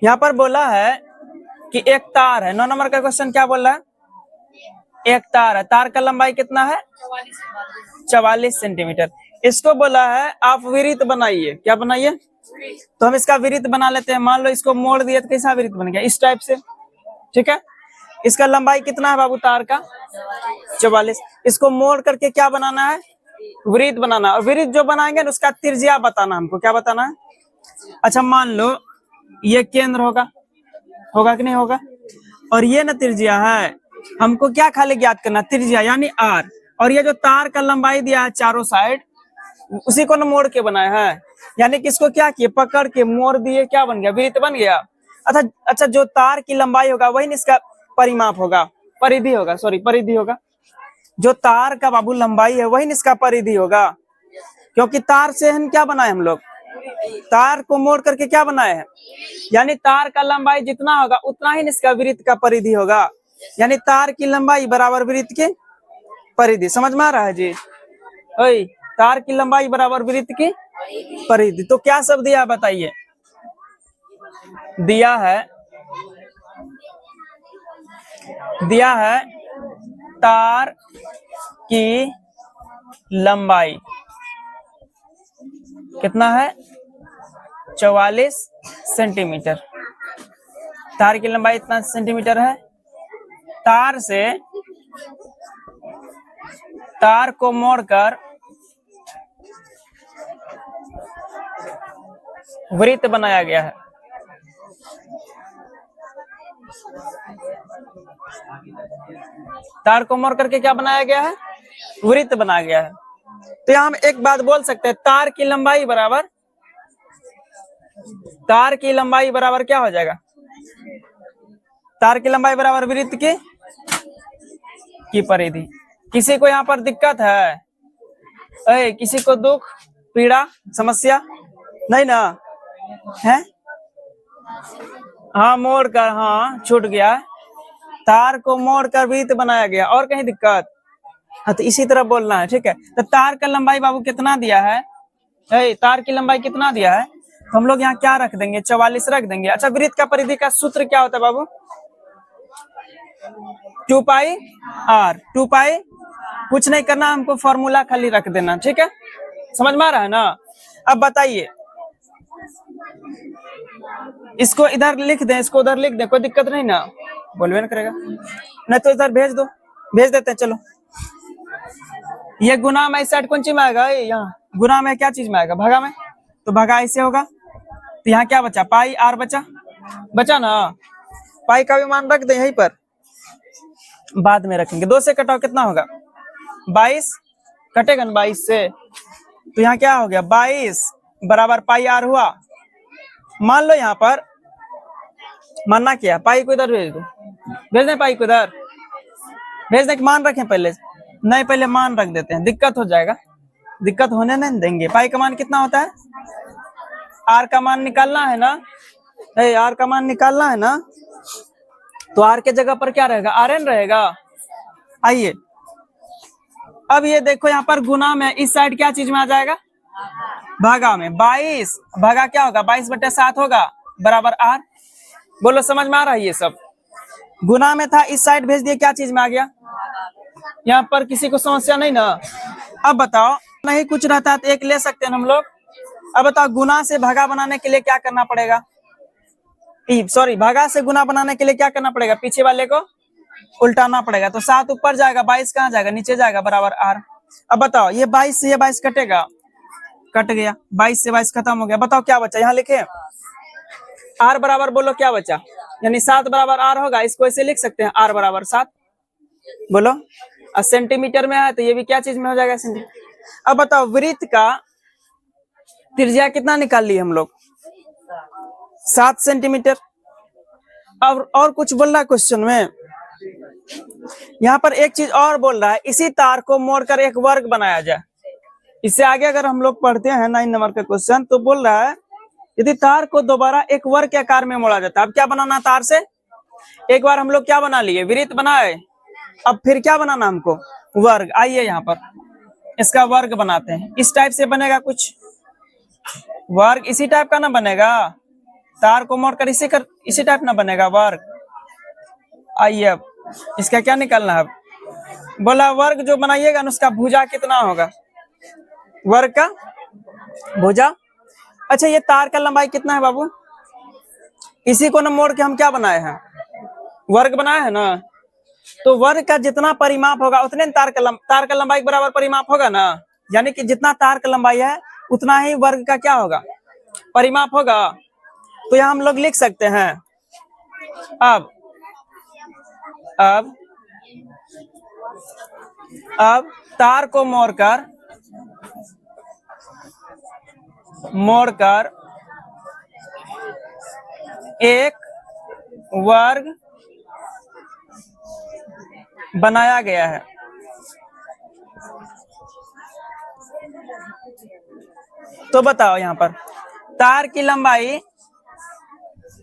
यहाँ पर बोला है कि एक तार है। 9 नंबर का क्वेश्चन क्या बोल रहा है? एक तार है, तार का लंबाई कितना है? 44 सेंटीमीटर। इसको बोला है आप वृत्त बनाइए। क्या बनाइए? तो हम इसका वृत्त बना लेते हैं। मान लो इसको मोड़ दिए तो कैसा वृत्त बन गया? इस टाइप से। ठीक है, इसका लंबाई कितना है बाबू तार का? 44। इसको मोड़ करके क्या बनाना है? वृत्त बनाना। और वृत्त जो बनाएंगे ना उसका त्रिज्या बताना हमको। क्या बताना है? अच्छा मान लो ये केंद्र होगा, होगा कि नहीं होगा? और ये ना त्रिज्या है। हमको क्या खाली ज्ञात करना? त्रिज्या यानी आर। और ये जो तार का लंबाई दिया है चारों साइड, उसी को ना मोड़ के बनाया है। यानी कि इसको क्या किए? पकड़ के मोड़ दिए, क्या बन गया? वृत्त बन गया। अच्छा, जो तार की लंबाई होगा वही इसका परिमाप होगा, परिधि होगा, सॉरी परिधि होगा। जो तार का बाबू लंबाई है वही इसका परिधि होगा, क्योंकि तार से हम क्या बनाए? हम लोग तार को मोड़ करके क्या बनाए हैं? यानी तार का लंबाई जितना होगा उतना ही इसका वृत्त का परिधि होगा। यानी तार की लंबाई बराबर वृत्त की परिधि। समझ में आ रहा है जी? ओए, तार की लंबाई बराबर वृत्त की परिधि। तो क्या सब दिया बताइए? दिया है तार की लंबाई कितना है? 44 सेंटीमीटर। तार की लंबाई इतना सेंटीमीटर है। तार को मोड़कर वृत्त बनाया गया है। तार को मोड़ करके क्या बनाया गया है? वृत्त बनाया गया है। तो यहाँ हम एक बात बोल सकते हैं, तार की लंबाई बराबर क्या हो जाएगा? तार की लंबाई बराबर वृत्त की परिधि। किसी को यहाँ पर दिक्कत है? किसी को दुख, पीड़ा, समस्या नहीं ना है? हाँ मोड़ कर, हाँ छूट गया। तार को मोड़ कर वृत्त बनाया गया। और कहीं दिक्कत? हाँ तो इसी तरह बोलना है। ठीक है, तो तार का लंबाई बाबू कितना दिया है? तार की लंबाई कितना दिया है? तो हम लोग यहाँ क्या रख देंगे? 44 रख देंगे। अच्छा, वृत्त का परिधि का सूत्र क्या होता है बाबू? 2 पाई आर। 2 पाई, कुछ नहीं करना हमको, फॉर्मूला खाली रख देना। ठीक है, समझ में आ रहा है ना? अब बताइए, इसको इधर लिख दें, इसको उधर लिख दें, कोई दिक्कत नहीं ना? बोलवे ना करेगा? नहीं तो इधर भेज दो, भेज देते हैं। चलो, ये गुना में इस साइड कौन चीज में आएगा? यहाँ गुना में क्या चीज में आएगा? भगा में। तो भगा ऐसे होगा। तो यहाँ क्या बचा? पाई आर बचा ना? पाई का भी मान रख दे यहीं पर, बाद में रखेंगे। 2 से कटाओ कितना होगा? 22 कटेगा ना 22 से। तो यहाँ क्या हो गया? 22 बराबर पाई आर हुआ। मान लो यहाँ पर मानना क्या? पाई को इधर भेज दो, भेज दें पाई को इधर, भेज दें कि मान रखें पहले? नहीं, पहले मान रख देते हैं, दिक्कत हो जाएगा। दिक्कत होने नहीं देंगे। पाई का मान कितना होता है? आर का मान निकालना है ना? आर का मान निकालना है ना? तो आर के जगह पर क्या रहेगा? आर एन रहेगा। आइए अब ये देखो, यहाँ पर गुना में इस साइड क्या चीज में आ जाएगा? भागा में। 22 भागा क्या होगा? 22/7 होगा बराबर आर। बोलो समझ में आ रहा है? ये सब गुना में था, इस साइड भेज दिए, क्या चीज में आ गया? यहाँ पर किसी को समस्या नहीं ना? अब बताओ, नहीं कुछ रहता है तो एक ले सकते हैं हम लोग। अब बताओ, गुना से भागा बनाने के लिए क्या करना पड़ेगा? सॉरी, भागा से गुना बनाने के लिए क्या करना पड़ेगा? पीछे वाले को उल्टाना पड़ेगा। तो 7 ऊपर जाएगा, 22 कहाँ जाएगा? नीचे जाएगा, बराबर आर। अब बताओ, ये 22 से ये 22 कटेगा, कट गया। 22 से 22 खत्म हो गया। बताओ क्या बचा? यहाँ लिखे आर बराबर, बोलो क्या बचा? यानी 7 बराबर आर होगा। इसको ऐसे लिख सकते हैं, आर बराबर 7। बोलो, और सेंटीमीटर में है तो ये भी क्या चीज में हो जाएगा? सेंटीमीटर। अब बताओ, वृत्त का त्रिज्या कितना निकाल लिए हम लोग? 7 सेंटीमीटर। अब और कुछ बोल रहा है क्वेश्चन में? यहाँ पर एक चीज और बोल रहा है, इसी तार को मोड़कर एक वर्ग बनाया जाए। इससे आगे अगर हम लोग पढ़ते हैं 9 नंबर का क्वेश्चन, तो बोल रहा है यदि तार को दोबारा एक वर्ग के आकार में मोड़ा जाता है। अब क्या बनाना? तार से एक बार हम लोग क्या बना लिए? वृत्त बनाए। अब फिर क्या बनाना हमको? वर्ग। आइए यहाँ पर इसका वर्ग बनाते हैं। इस टाइप से बनेगा कुछ वर्ग, इसी टाइप का ना बनेगा? तार को मोड़कर इसी टाइप ना बनेगा वर्ग। आइए अब इसका क्या निकालना है। अब बोला वर्ग जो बनाइएगा ना उसका भुजा कितना होगा, वर्ग का भुजा। अच्छा ये तार का लंबाई कितना है बाबू, इसी को ना मोड़ के हम क्या बनाए हैं, वर्ग बनाए हैं ना। तो वर्ग का जितना परिमाप होगा उतने तार का लंबाई बराबर परिमाप होगा ना, यानी कि जितना तार का लंबाई है उतना ही वर्ग का क्या होगा, परिमाप होगा। तो यहां हम लोग लिख सकते हैं अब तार को मोड़कर एक वर्ग बनाया गया है। तो बताओ यहां पर तार की लंबाई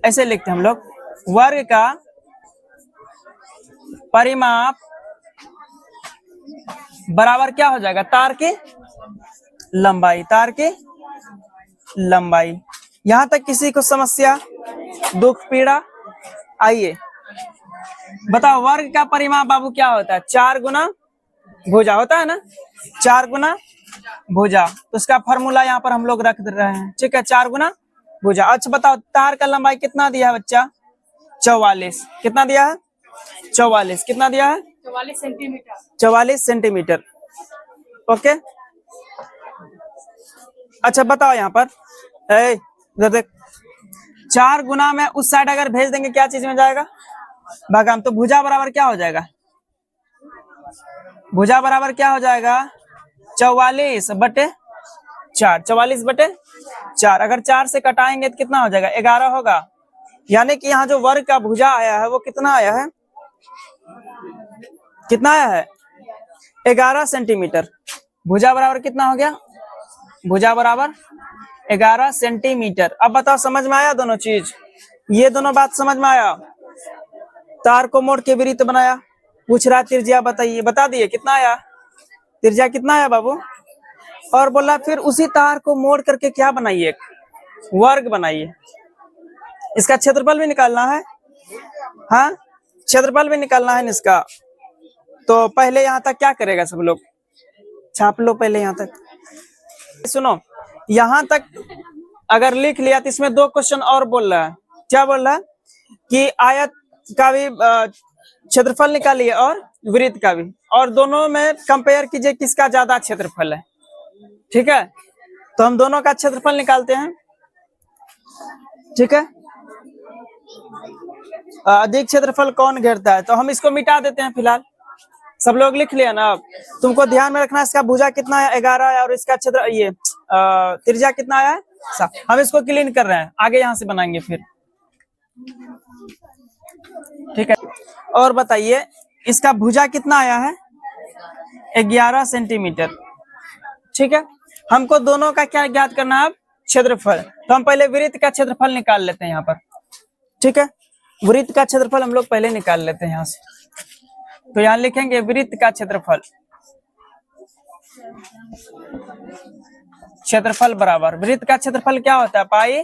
ऐसे लिखते हैं हम लोग, वर्ग का परिमाप बराबर क्या हो जाएगा, तार की लंबाई, तार की लंबाई। यहां तक किसी को समस्या, दुख, पीड़ा? आइए बताओ वर्ग का परिमाप बाबू क्या होता है, 4 गुना भुजा होता है ना, 4 गुना भुजा। तो उसका फॉर्मूला यहाँ पर हम लोग रख रहे हैं, ठीक है, 4 गुना भुजा। अच्छा बताओ तार का लंबाई कितना दिया है बच्चा, 44। कितना दिया है, 44। कितना दिया है, 44 सेंटीमीटर। 44 सेंटीमीटर। ओके अच्छा बताओ यहाँ पर इधर देख, 4 गुना में उस साइड अगर भेज देंगे क्या चीज में जाएगा, भागाम। तो भुजा बराबर क्या हो जाएगा, भुजा बराबर क्या हो जाएगा, 44/4। 44/4 अगर 4 से कटाएंगे तो कितना हो जाएगा, 11 होगा। यानी कि यहाँ जो वर्ग का भुजा आया है वो कितना आया है, कितना आया है, 11 सेंटीमीटर। भुजा बराबर कितना हो गया, भुजा बराबर 11 सेंटीमीटर। अब बताओ समझ में आया दोनों चीज, ये दोनों बात समझ में आया। तार को मोड़ के वृत्त बनाया, पूछ रहा त्रिज्या बताइए, बता दिए कितना आया, त्रिज्या कितना आया बाबू। और बोला फिर उसी तार को मोड़ करके क्या बनाइए, वर्ग बनाइए। इसका क्षेत्रफल भी निकालना है, हाँ क्षेत्रफल भी निकालना है इसका। तो पहले यहाँ तक क्या करेगा सब लोग, छाप लो पहले यहाँ तक। सुनो यहाँ तक अगर लिख लिया तो इसमें 2 क्वेश्चन और बोल रहा है। क्या बोल रहा है कि आयत का भी क्षेत्रफल निकालिए और वृत्त का भी, और दोनों में कंपेयर कीजिए किसका ज्यादा क्षेत्रफल है। ठीक है, तो हम दोनों का क्षेत्रफल निकालते हैं। ठीक है, अधिक क्षेत्रफल कौन घेरता है, तो हम इसको मिटा देते हैं फिलहाल। सब लोग लिख लिया ना। अब तुमको ध्यान में रखना इसका भुजा कितना है, 11 है, और इसका क्षेत्र ये त्रिज्या कितना आया है, 7। हम इसको क्लीन कर रहे हैं, आगे यहाँ से बनाएंगे फिर। ठीक है, और बताइए इसका भुजा कितना आया है, 11 सेंटीमीटर। ठीक है, हमको दोनों का क्या ज्ञात करना है, क्षेत्रफल। तो हम पहले वृत्त का क्षेत्रफल निकाल लेते हैं यहाँ पर। ठीक है, वृत्त का क्षेत्रफल हम लोग पहले निकाल लेते हैं यहाँ से। तो यहाँ लिखेंगे वृत्त का क्षेत्रफल, क्षेत्रफल बराबर, वृत्त का क्षेत्रफल क्या होता है, पाई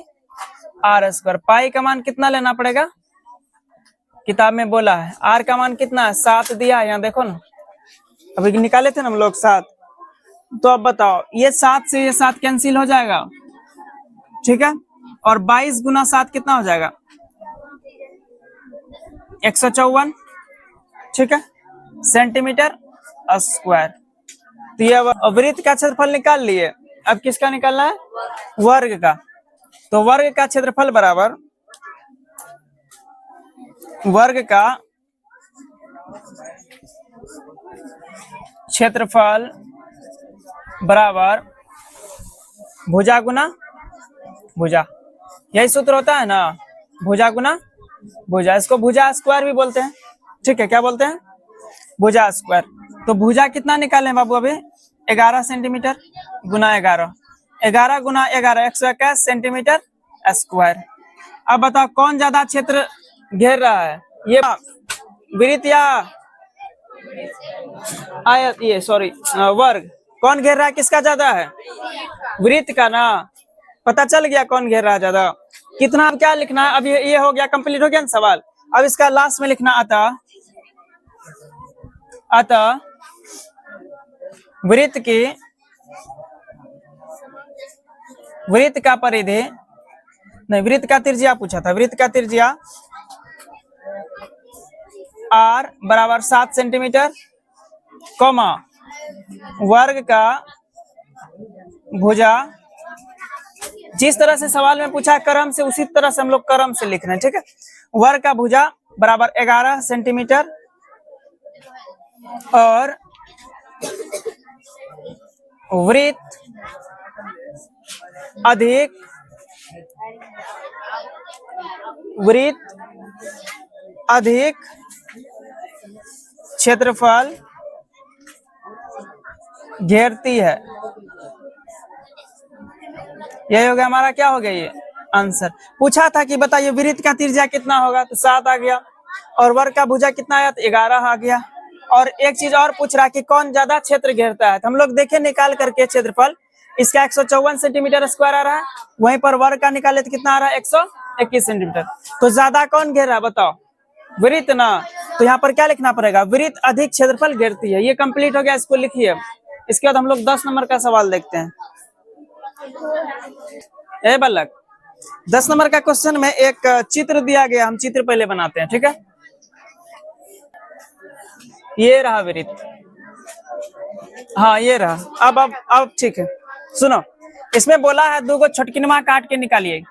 r स्क्वायर। पाई का मान कितना लेना पड़ेगा, किताब में बोला है। r का मान कितना है, 7 दिया है, यहाँ देखो ना, अभी निकाले थे ना हम लोग 7। तो अब बताओ ये 7 से ये 7 कैंसिल हो जाएगा। ठीक है, और 22 गुना 7 कितना हो जाएगा, 154। ठीक है, सेंटीमीटर स्क्वायर। तो ये वृत्त का क्षेत्रफल निकाल लिए। अब किसका निकालना है, वर्ग का। तो वर्ग का क्षेत्रफल बराबर वर्ग का क्षेत्रफल बराबर भुजा गुना भुजा, यही सूत्र होता है ना, भुजा गुना भुजा। इसको भुजा स्क्वायर भी बोलते हैं। ठीक है, क्या बोलते हैं, भुजा स्क्वायर। तो भुजा कितना निकालें बाबू, अभी 11 सेंटीमीटर गुना 11, 11 गुना 11, 121 सेंटीमीटर स्क्वायर। अब बताओ कौन ज्यादा क्षेत्र घेर रहा है, ये वृत्त या आयत, ये सॉरी वर्ग, कौन घेर रहा है, किसका ज्यादा है, वृत्त का ना। पता चल गया कौन घेर रहा है ज्यादा, कितना, अब क्या लिखना है, अब ये हो गया, कंप्लीट हो गया ना सवाल। अब इसका लास्ट में लिखना अतः वृत्त का परिधि, नहीं वृत्त का त्रिज्या पूछा था, वृत्त का त्रिज्या r बराबर 7 सेंटीमीटर, कॉमा वर्ग का भुजा, जिस तरह से सवाल में पूछा क्रम से उसी तरह से हम लोग क्रम से लिख रहे हैं, ठीक है। वर्ग का भुजा बराबर 11 सेंटीमीटर और वृत्त अधिक क्षेत्रफल घेरती है। यही हो गया हमारा, क्या हो गया ये आंसर। पूछा था कि बताइए वृत्त का त्रिज्या कितना होगा, तो 7 आ गया, और वर्ग का भुजा कितना आया, तो 11 आ गया। और एक चीज और पूछ रहा है कि कौन ज्यादा क्षेत्र घेरता है, तो हम लोग देखे निकाल करके क्षेत्रफल, इसका 154 सेंटीमीटर स्क्वायर आ रहा है, वहीं पर वर्ग का निकाले तो कितना आ रहा है, 121 सेंटीमीटर। तो ज्यादा कौन घेर रहा है बताओ, वृत्त ना। तो यहाँ पर क्या लिखना पड़ेगा, वृत्त अधिक क्षेत्रफल घेरती है। ये कंप्लीट हो गया, इसको लिखिए। इसके बाद हम लोग 10 नंबर का सवाल देखते हैं। ए बालक, 10 नंबर का क्वेश्चन में एक चित्र दिया गया, हम चित्र पहले बनाते हैं, ठीक है। ये रहा वृत्त, हाँ ये रहा। अब ठीक है, सुनो, इसमें बोला है 2 छोटकिनवा काट के निकालिए,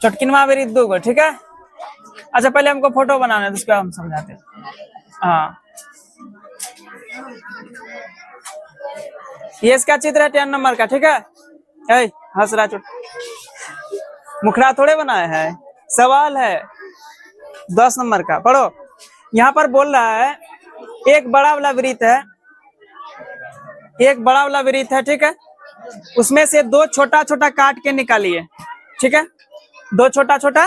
छोटकिनवा वृत्त 2, ठीक है। अच्छा पहले हमको फोटो बनाना है, उसका हम समझाते हैं। हाँ ये इसका चित्र है 10 नंबर का, ठीक है। हंस रहा चोट, मुखड़ा थोड़े बनाए हैं, सवाल है 10 नंबर का, पढ़ो। यहाँ पर बोल रहा है एक बड़ा वाला वृत्त है, ठीक है। उसमें से 2 छोटा छोटा काट के निकालिए, ठीक है। 2 छोटा छोटा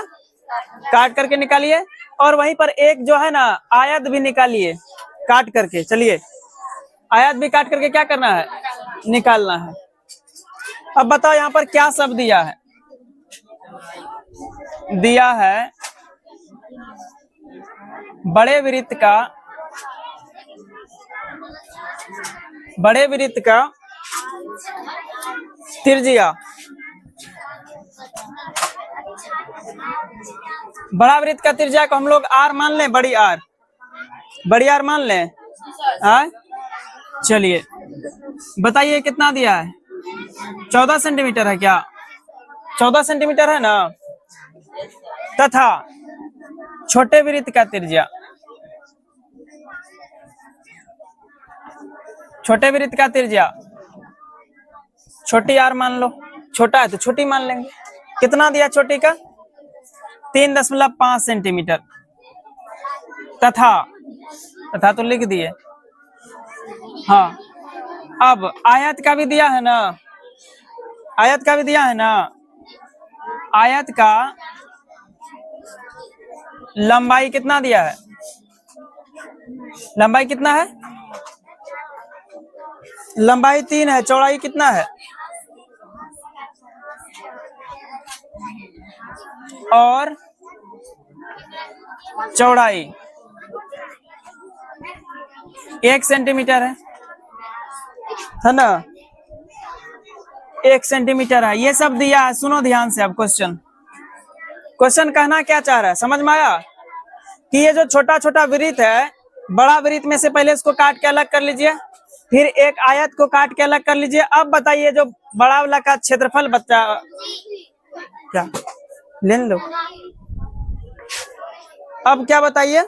काट करके निकालिए, और वहीं पर एक जो है ना आयत भी निकालिए काट करके। चलिए आयत भी काट करके क्या करना है, निकालना है। अब बताओ यहाँ पर क्या सब दिया है, दिया है बड़े वृत्त का त्रिज्या, बड़ा वृत्त का त्रिज्या को हम लोग r मान लें, बड़ी आर मान लें। चलिए बताइए कितना दिया है, 14 सेंटीमीटर है क्या, 14 सेंटीमीटर है ना। तथा छोटे वृत्त का त्रिज्या, छोटी आर मान लो, छोटा है तो छोटी मान लेंगे। कितना दिया छोटी का, 3.5 सेंटीमीटर। तथा तो लिख दिए। हाँ अब आयत का भी दिया है ना, आयत का लंबाई कितना दिया है, लंबाई कितना है, लंबाई 3 है, चौड़ाई कितना है, और चौड़ाई 1 सेंटीमीटर है ना, 1 सेंटीमीटर है। ये सब दिया है, सुनो ध्यान से। अब क्वेश्चन कहना क्या चाह रहा है, समझ में आया कि ये जो छोटा छोटा वृत्त है, बड़ा वृत्त में से पहले इसको काट के अलग कर लीजिए, फिर एक आयत को काट के अलग कर लीजिए। अब बताइए जो बड़ा वाला का क्षेत्रफल बच्चा क्या ले लो, अब क्या बताइए,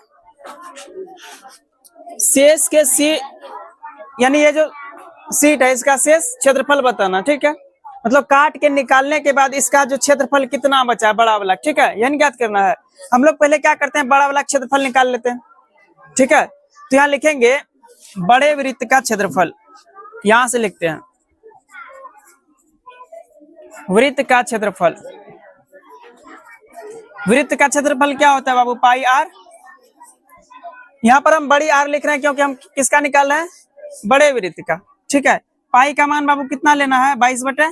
शेष के यानी ये जो सीट है इसका शेष क्षेत्रफल बताना, ठीक है। मतलब काट के निकालने के बाद इसका जो क्षेत्रफल कितना बचा, बड़ा वाला, ठीक है, यानी ज्ञात करना है। हम लोग पहले क्या करते हैं, बड़ा वाला क्षेत्रफल निकाल लेते हैं, ठीक है। तो यहाँ लिखेंगे बड़े वृत्त का क्षेत्रफल, यहां से लिखते हैं वृत्त का क्षेत्रफल। वृत्त का क्षेत्रफल क्या होता है बाबू, पाई आर। यहाँ पर हम बड़ी आर लिख रहे हैं क्योंकि हम किसका निकाल रहे हैं, बड़े वृत्त का, ठीक है। पाई का मान बाबू कितना लेना है, 22 बटे,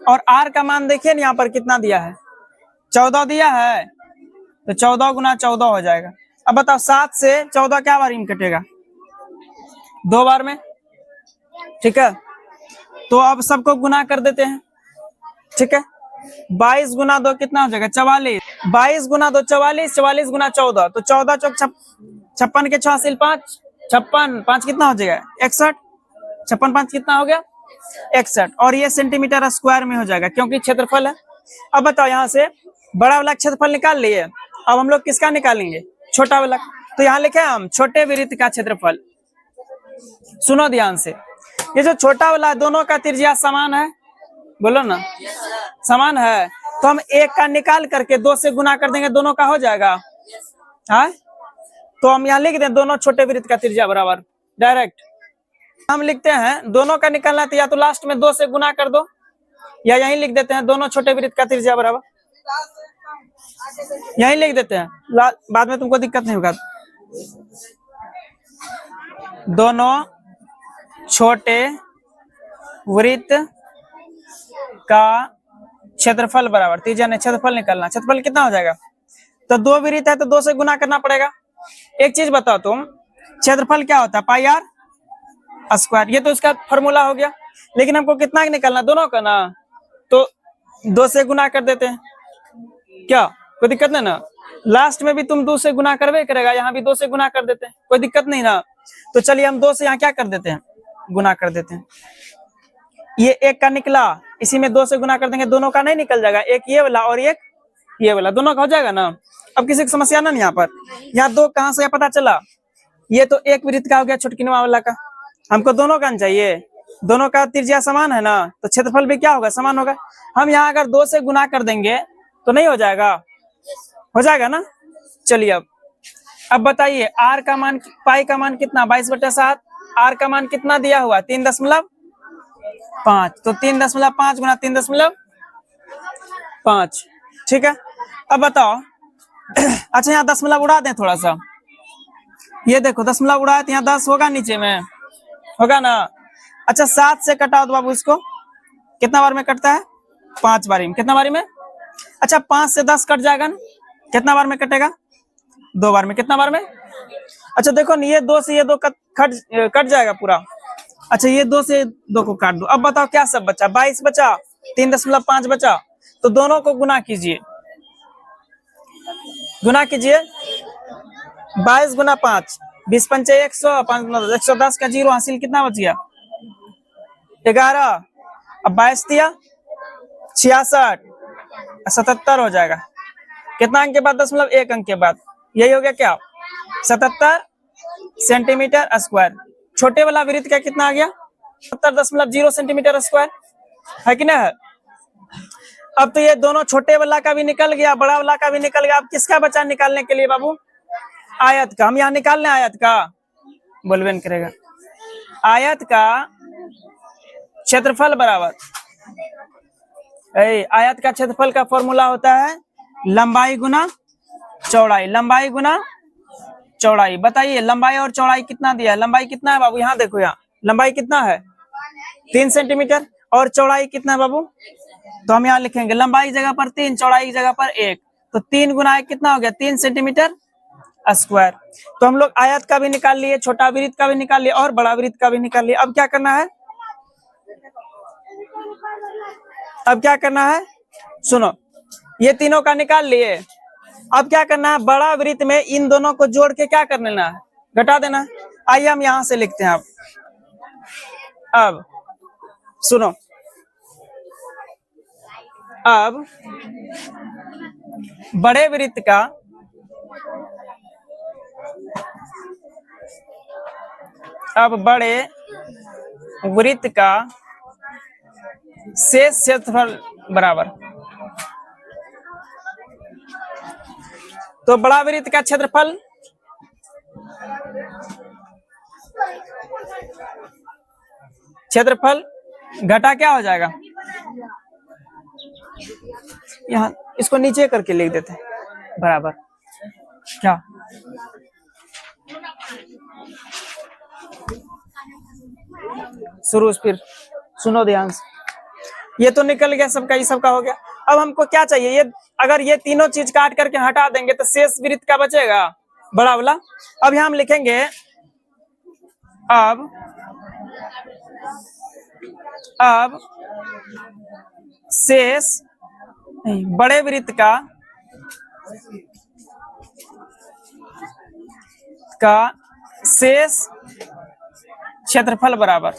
और आर का मान देखिए यहाँ पर कितना दिया है, 14 दिया है तो 14 गुना 14 हो जाएगा। अब बताओ 7 से 14 क्या बारी में कटेगा? 2 बार में, ठीक है। तो अब सबको गुना कर देते हैं, ठीक है। 22 गुना 2 कितना हो जाएगा? 44। 22 गुना 2 44, 44 गुना 14 तो 14 चौक 56 के 6 हासिल 5, 56 5 कितना हो जाएगा? 61। 56 5 कितना हो गया? 61। और ये सेंटीमीटर स्क्वायर में हो जाएगा क्योंकि क्षेत्रफल है। अब बताओ यहाँ से बड़ा वाला क्षेत्रफल निकाल लिए, अब हम लोग किसका निकालेंगे? छोटा वाला। तो यहाँ लिखे हम छोटे वृत्त का क्षेत्रफल। सुनो ध्यान से, ये जो छोटा वाला दोनों का त्रिज्या समान है, बोलो ना समान है, तो हम एक का निकाल करके 2 से गुना कर देंगे, दोनों का हो जाएगा। हाँ, तो हम यहाँ लिख दें दोनों छोटे वृत्त का त्रिज्या बराबर, डायरेक्ट हम लिखते हैं। दोनों का निकालना तो या तो लास्ट में 2 से गुना कर दो, या यहीं लिख देते हैं दोनों छोटे वृत्त का त्रिज्या बराबर, यहीं लिख देते हैं, बाद में तुमको दिक्कत नहीं होगा। दोनों छोटे वृत्त का क्षेत्रफल बराबर, त्रिज्या ने क्षेत्रफल निकालना, क्षेत्रफल कितना हो जाएगा? तो 2 वृत्त है तो 2 से गुना करना पड़ेगा। एक चीज बताओ तुम, क्षेत्रफल क्या होता है? पाई आर स्क्वायर, ये तो इसका फॉर्मूला हो गया। लेकिन हमको कितना निकालना? दोनों का ना, तो 2 से गुना कर देते हैं, क्या कोई दिक्कत नहीं ना? लास्ट में भी तुम 2 से गुना करवे करेगा, यहाँ भी 2 से गुना कर देते हैं, कोई दिक्कत नहीं ना। तो चलिए हम 2 से यहाँ क्या कर देते हैं? गुना कर देते हैं। ये एक का निकला, इसी में 2 से गुना कर देंगे, दोनों का नहीं निकल जाएगा, एक ये वाला और एक ये वाला, दोनों का हो जाएगा ना। अब किसी की समस्या ना यहाँ पर, यहाँ 2 कहाँ से पता चला? ये तो एक वृत्त का हो गया छोटकिनवा वाला का, हमको दोनों का चाहिए, दोनों का त्रिज्या समान है ना, तो क्षेत्रफल भी क्या होगा? समान होगा। हम यहाँ अगर 2 से गुना कर देंगे तो नहीं हो जाएगा? हो जाएगा ना। चलिए अब बताइए आर का मान, पाई का मान कितना? 22/7। आर का मान कितना दिया हुआ? 3.5। तो 3.5 गुना 3.5, ठीक है। अब बताओ अच्छा यहाँ दशमलव उड़ा दें थोड़ा सा, ये देखो दशमलव उड़ा तो यहाँ 10 होगा, नीचे में होगा ना। अच्छा 7 से कटाओ तो बाबू इसको, कितना बार में कटता है? 5 बारी में। कितना बारी में? अच्छा 5 से 10 कट जाएगा ना, कितना बार में कटेगा? 2 बार में। कितना बार में? अच्छा देखो ना, ये 2 से ये 2 कट जाएगा पूरा। अच्छा ये 2 से 2 को काट दो। अब बताओ क्या सब बचा? 22 बचा, 3.5 बचा, तो दोनों को गुना कीजिए, गुना कीजिए। 22 गुना 5, 20 पंचे 100, 110 का 0 हासिल कितना बच गया? 11। अब 22 दिया 66, 77 हो जाएगा। कितना अंक के बाद? 1 अंक के बाद, यही हो गया क्या? 77 सेंटीमीटर स्क्वायर। छोटे वाला वृत्त का कितना आ गया? 70.0 सेंटीमीटर स्क्वायर, है कि नहीं है? अब तो ये दोनों छोटे वाला का भी निकल गया, बड़ा वाला का भी निकल गया। अब किसका बचा निकालने के लिए बाबू? आयत का। हम यहाँ निकाल लें आयत का, बोलबे नहीं करेगा। आयत का क्षेत्रफल बराबर, आयत का क्षेत्रफल का फॉर्मूला होता है लंबाई गुना चौड़ाई, लंबाई गुना चौड़ाई। बताइए लंबाई और चौड़ाई कितना दिया है? लंबाई कितना है बाबू? यहाँ देखो, यहाँ लंबाई कितना है? 3 सेंटीमीटर। और चौड़ाई कितना है बाबू? तो हम यहाँ लिखेंगे लंबाई जगह पर 3, चौड़ाई जगह पर 1, तो 3 गुना 1 कितना हो गया? 3 सेंटीमीटर स्क्वायर। तो हम लोग आयत का भी निकाल लिए, छोटा वृत्त का भी निकाल लिए, और बड़ा वृत्त का भी निकाल लिए। अब क्या करना है? अब क्या करना है? सुनो, ये तीनों का निकाल लिए। अब क्या करना है? बड़ा वृत्त में इन दोनों को जोड़ के क्या कर लेना है? घटा देना है। आइए हम यहां से लिखते हैं। अब सुनो, अब बड़े वृत्त का शेष क्षेत्रफल बराबर, तो बड़ा वृत्त का क्षेत्रफल घटा क्या हो जाएगा? यहाँ इसको नीचे करके लिख देते हैं, बराबर क्या? शुरू फिर सुनो ध्यान से, ये तो निकल गया सबका, ये सबका हो गया। अब हमको क्या चाहिए, ये अगर ये तीनों चीज काट करके हटा देंगे तो शेष वृत्त का बचेगा, बड़ा वाला। अब यहाँ हम लिखेंगे अब शेष बड़े वृत्त का शेष क्षेत्रफल बराबर,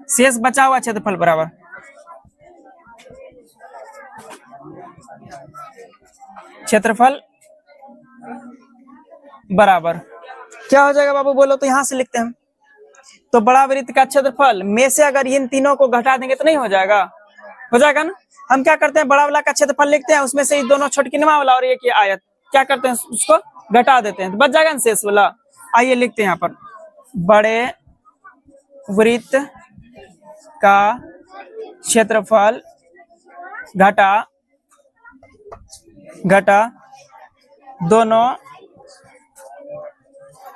शेष बचा हुआ क्षेत्रफल बराबर क्षेत्रफल बराबर क्या हो जाएगा बाबू, बोलो तो यहां से लिखते हैं। तो बड़ा वृत्त का क्षेत्रफल में से अगर इन तीनों को घटा देंगे तो नहीं हो जाएगा, हो जाएगा ना। हम क्या करते हैं, बड़ा वाला का क्षेत्रफल लिखते हैं, उसमें से दोनों छोटकिनवा वाला और एक ये आयत क्या करते हैं, उसको घटा देते हैं तो बच जाएगा ना शेष वाला। आइए लिखते हैं यहाँ पर, बड़े वृत्त का क्षेत्रफल घटा दोनों,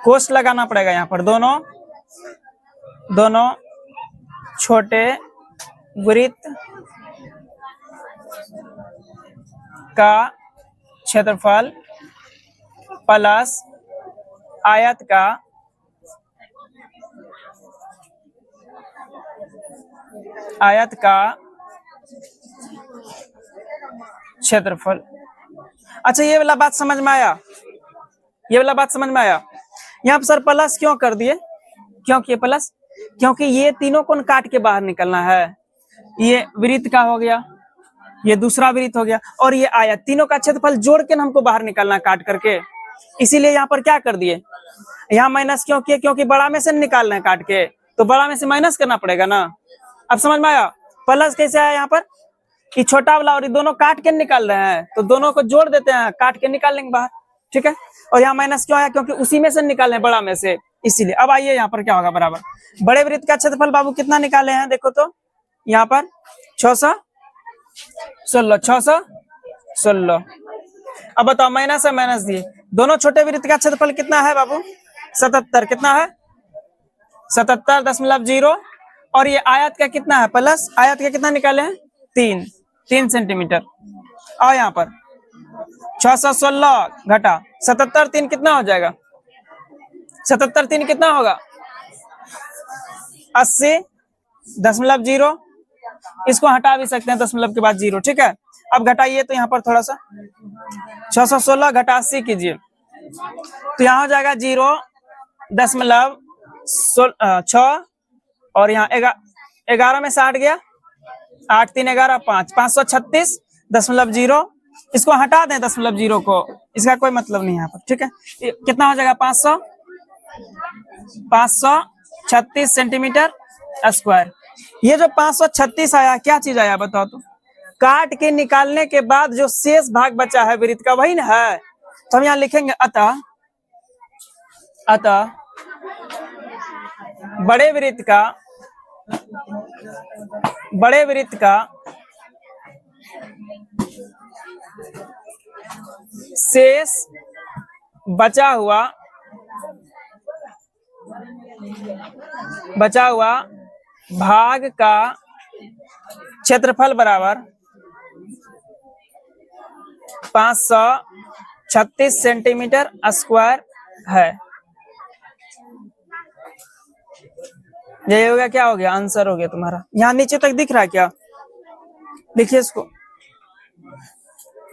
कोष्ठ लगाना पड़ेगा यहाँ पर, दोनों छोटे वृत्त का क्षेत्रफल प्लस आयत का क्षेत्रफल। अच्छा ये वाला बात समझ में आया, ये वाला बात समझ में आया। यहाँ पर सर प्लस क्यों कर दिए, क्यों किए प्लस, क्योंकि ये तीनों को काट के बाहर निकलना है। ये वृत्त का हो गया, ये दूसरा वृत्त हो गया, और ये आयत, तीनों का क्षेत्रफल जोड़ के हमको बाहर निकालना काट करके। इसीलिए यहाँ पर क्या कर दिए, यहाँ माइनस क्यों किए, क्योंकि बड़ा में से निकाल रहे हैं काट के, तो बड़ा में से माइनस करना पड़ेगा ना। अब समझ में आया प्लस कैसे आया, यहाँ पर कि छोटा वाला और ये दोनों काट के निकाल रहे हैं तो दोनों को जोड़ देते हैं, काट के निकाल लेंगे बाहर, ठीक है। और यहाँ माइनस क्यों आया, क्योंकि उसी में से निकाल रहे हैं बड़ा में से, इसीलिए। अब आइए यहाँ पर क्या होगा, बराबर बड़े वृत्त का क्षेत्रफल बाबू कितना निकाले हैं, देखो तो यहाँ पर 616। अब बताओ माइनस है, माइनस दिए, दोनों छोटे वृत्त का क्षेत्रफल कितना है बाबू, 77, कितना है 77.0, और ये आयत का कितना है प्लस, आयत का कितना निकाले हैं 3 सेंटीमीटर। और यहाँ पर 616 घटा 77, 3 कितना हो जाएगा, 77 3 कितना होगा 80.0, इसको हटा भी सकते हैं दशमलव के बाद 0, ठीक है। अब घटाइए तो यहाँ पर थोड़ा सा 616 घटा 80 कीजिए तो यहाँ हो जाएगा 0.6, और यहाँ 11 में से 8 गया, 8 3 11 5, 536.0, इसको हटा दें दशमलव 0 को, इसका कोई मतलब नहीं यहाँ पर, ठीक है। कितना हो जाएगा 536 सेंटीमीटर स्क्वायर। ये जो 536 आया क्या चीज आया बताओ तो, काट के निकालने के बाद जो शेष भाग बचा है वृत्त का वही ना है। तो हम यहाँ लिखेंगे अतः बड़े वृत्त का शेष बचा हुआ भाग का क्षेत्रफल बराबर 536 सेंटीमीटर स्क्वायर है। ये हो गया, क्या हो गया, आंसर हो गया तुम्हारा। यहाँ नीचे तक दिख रहा है क्या, देखिए इसको।